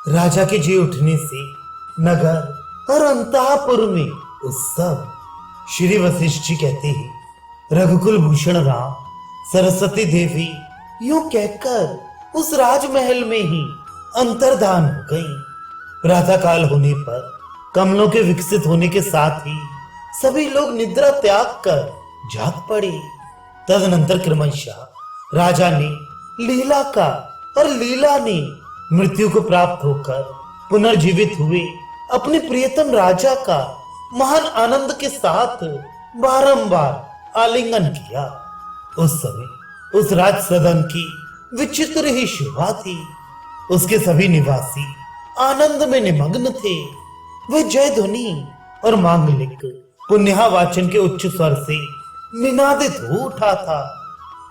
राजा के जी उठने से नगर और अंतःपुर में उत्सव। श्री वशिष्ठ जी कहते हैं, रघुकुल भूषण राम सरस्वती देवी यूं कहकर उस राजमहल में ही अंतर्धान हो गई। प्रातः काल होने पर कमलों के विकसित होने के साथ ही सभी लोग निद्रा त्याग कर जाग पड़े। तदनंतर क्रमशः राजा ने लीला का और लीला ने मृत्यु को प्राप्त होकर पुनर्जीवित हुए अपने प्रियतम राजा का महान आनंद के साथ बारंबार आलिंगन किया। उस समय उस राज सदन की विचित्र ही शोभा थी। उसके सभी निवासी आनंद में निमग्न थे। वे जय ध्वनि और मांगलिक पुण्यहा वाचन के उच्च स्वर से निनादित हो उठा था।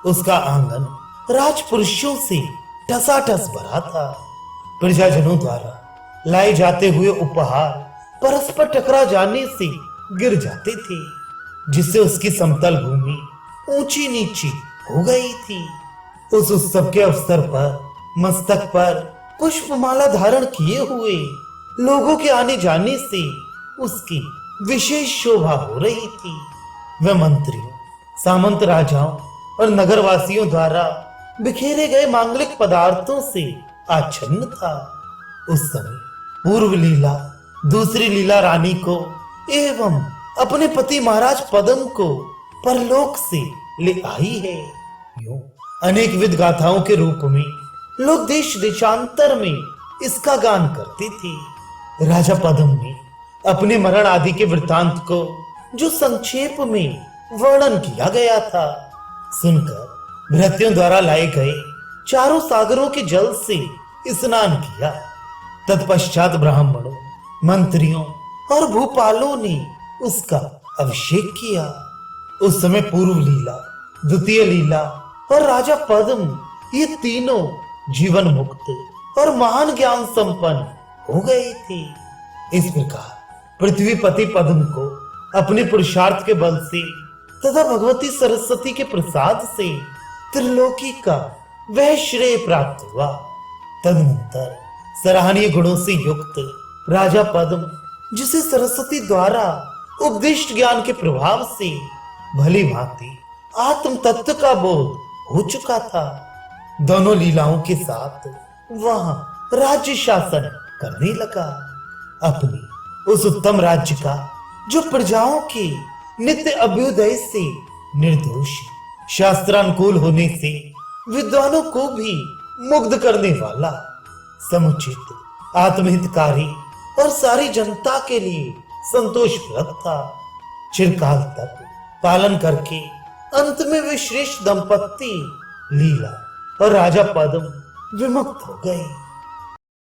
उसका आंगन राजपुरुषों से ठसाठस भरा था। प्रजाजनों द्वारा लाए जाते हुए उपहार परस्पर टकरा जाने से गिर जाते थे, जिससे उसकी समतल भूमि ऊंची नीची हो गई थी। उस उत्सव के अवसर पर मस्तक पर पुष्पमाला धारण किए हुए लोगों के आने जाने से उसकी विशेष शोभा हो रही थी। वह मंत्रियों, सामंत राजाओं और नगरवासियों द्वारा बिखेरे गए मांगलिक पदार्थों से आच्छन्न था। उस समय पूर्व लीला दूसरी लीला रानी को एवं अपने पति महाराज पद्म को परलोक से ले आई है। यूं अनेक विध गाथाओं के रूप में लोग देश देशांतर में इसका गान करते थे। राजा पद्म ने अपने मरण आदि के वृतांत को जो संक्षेप में वर्णन किया गया था सुनकर भृत्यों द्वारा लाए गए चारों सागरों के जल से स्नान किया। तत्पश्चात ब्राह्मणों, मंत्रियों और भूपालों ने उसका अभिषेक किया। उस समय पूर्व लीला, द्वितीय लीला और राजा पद्म ये तीनों जीवन मुक्त और महान ज्ञान संपन्न हो गए थे। इस प्रकार पृथ्वीपति पद्म को अपने पुरुषार्थ के बल से तथा भगवती सरस्वती के प्रसाद से त्रिलोकी का वह श्रेय प्राप्त हुआ। तदनंतर सराहनीय गुणों से युक्त राजा पद्म, जिसे सरस्वती द्वारा उपदिष्ट ज्ञान के प्रभाव से भली भांति आत्म तत्व का बोध हो चुका था, दोनों लीलाओं के साथ वहां राज्य शासन करने लगा। अपनी उस उत्तम राज्य का जो प्रजाओं के नित्य अभ्युदय से निर्दोष, शास्त्रानुकूल होने से विद्वानों को भी मुग्ध करने वाला, समुचित, आत्महितकारी और सारी जनता के लिए संतोषप्रद था। चिरकाल तक पालन करके अंत में वे श्रेष्ठ दंपत्ति लीला और राजा पद्म विमुक्त हो गए।